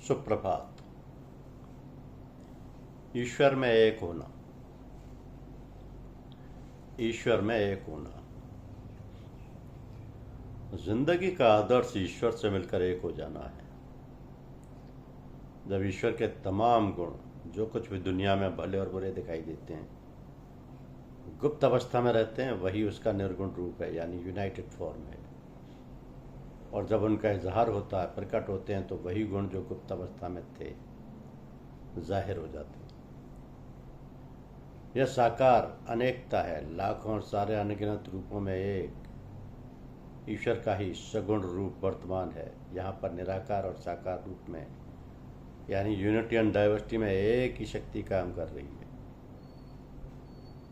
सुप्रभात। ईश्वर में एक होना। ईश्वर में एक होना। जिंदगी का आदर्श ईश्वर से मिलकर एक हो जाना है। जब ईश्वर के तमाम गुण, जो कुछ भी दुनिया में भले और बुरे दिखाई देते हैं, गुप्त अवस्था में रहते हैं, वही उसका निर्गुण रूप है, यानी यूनाइटेड फॉर्म है। और जब उनका इजहार होता है, प्रकट होते हैं, तो वही गुण जो गुप्त अवस्था में थे जाहिर हो जाते हैं। यह साकार अनेकता है, लाखों और सारे अनगिनत रूपों में एक ईश्वर का ही सगुण रूप वर्तमान है। यहाँ पर निराकार और साकार रूप में, यानी यूनिटी एंड डाइवर्सिटी में एक ही शक्ति काम कर रही है।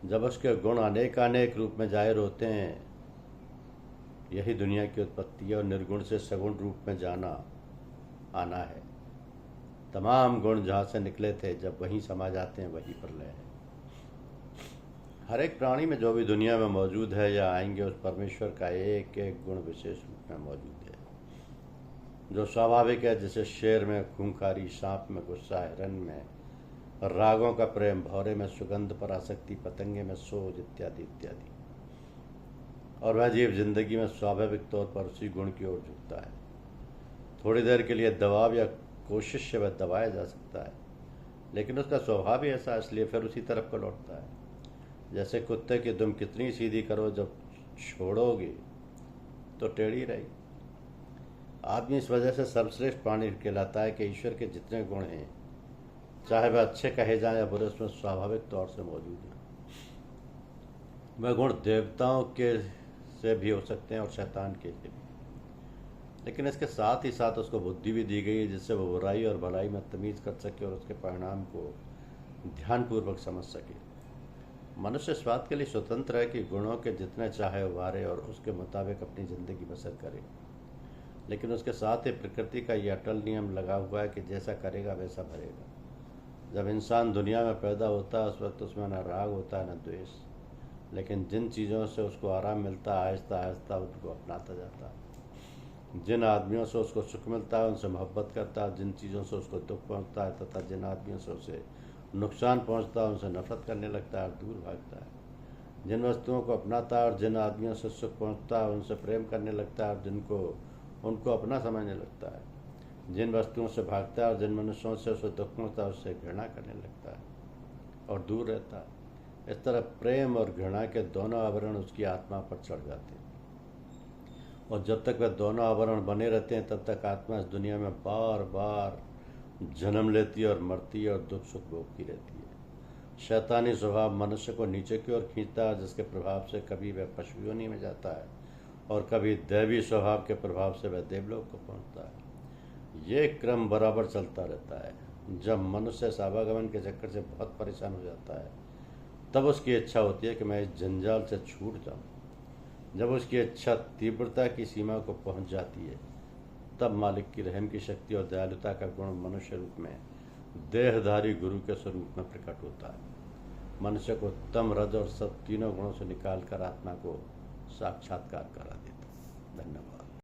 जब उसके गुण अनेक रूप में जाहिर होते हैं, यही दुनिया की उत्पत्ति है। और निर्गुण से सगुण रूप में जाना आना है। तमाम गुण जहाँ से निकले थे, जब वहीं समा जाते हैं, वही प्रलय है। हर एक प्राणी में जो भी दुनिया में मौजूद है या आएंगे, उस परमेश्वर का एक एक गुण विशेष रूप में मौजूद है, जो स्वाभाविक है। जैसे शेर में खूंखारी, सांप में गुस्सा, हिरन में रागों का प्रेम, भौरे में सुगंध पर आसक्ति, पतंगे में सोच, इत्यादि इत्यादि। और वह जीव जिंदगी में स्वाभाविक तौर पर उसी गुण की ओर झुकता है। थोड़ी देर के लिए दबाव या कोशिश से वह दबाया जा सकता है, लेकिन उसका स्वभाव ही ऐसा, इसलिए फिर उसी तरफ को लौटता है। जैसे कुत्ते की दुम कितनी सीधी करो, जब छोड़ोगे तो टेढ़ी रही। आदमी इस वजह से सर्वश्रेष्ठ प्राणी कहलाता है कि ईश्वर के जितने गुण हैं, चाहे वह अच्छे कहे जाएं या बुरे, उसमें स्वाभाविक तौर से मौजूद हैं। वह गुण देवताओं के से भी हो सकते हैं और शैतान के लिए भी, लेकिन इसके साथ ही साथ उसको बुद्धि भी दी गई है, जिससे वह बुराई और भलाई में तमीज़ कर सके और उसके परिणाम को ध्यानपूर्वक समझ सके। मनुष्य इस बात के लिए स्वतंत्र है कि गुणों के जितने चाहे उभारे और उसके मुताबिक अपनी ज़िंदगी बसर करे, लेकिन उसके साथ ही प्रकृति का यह अटल नियम लगा हुआ है कि जैसा करेगा वैसा भरेगा। जब इंसान दुनिया में पैदा होता है, उस वक्त उसमें न राग होता है न द्वेष, लेकिन जिन चीज़ों से उसको आराम मिलता है, आहिस्ता आहिस्ता उनको अपनाता जाता है। जिन आदमियों से उसको सुख मिलता है, उनसे मोहब्बत करता है। जिन चीज़ों से उसको दुख पहुंचता है तथा जिन आदमियों से उसे नुकसान पहुंचता है, उनसे नफरत करने लगता है और दूर भागता है। जिन वस्तुओं को अपनाता है और जिन आदमियों से सुख पहुंचता है, उनसे प्रेम करने लगता है और उनको अपना समझने लगता है। जिन वस्तुओं से भागता है और जिन मनुष्यों से उसे दुख पहुंचता है, उससे घृणा करने लगता है और दूर रहता है। इस तरह प्रेम और घृणा के दोनों आवरण उसकी आत्मा पर चढ़ जाते हैं, और जब तक वह दोनों आवरण बने रहते हैं, तब तक आत्मा इस दुनिया में बार बार जन्म लेती है और मरती है और दुख सुख भोगती रहती है। शैतानी स्वभाव मनुष्य को नीचे की ओर खींचता है, जिसके प्रभाव से कभी वह पशु योनि में जाता है और कभी दैवी स्वभाव के प्रभाव से वह देवलोक को पहुंचता है। ये क्रम बराबर चलता रहता है। जब मनुष्य आवागमन के चक्कर से बहुत परेशान हो जाता है, तब उसकी इच्छा होती है कि मैं इस जंजाल से छूट जाऊं। जब उसकी इच्छा तीव्रता की सीमा को पहुंच जाती है, तब मालिक की रहम की शक्ति और दयालुता का गुण मनुष्य रूप में देहधारी गुरु के स्वरूप में प्रकट होता है। मनुष्य को तम, रज और सत तीनों गुणों से निकालकर आत्मा को साक्षात्कार करा देता है। धन्यवाद।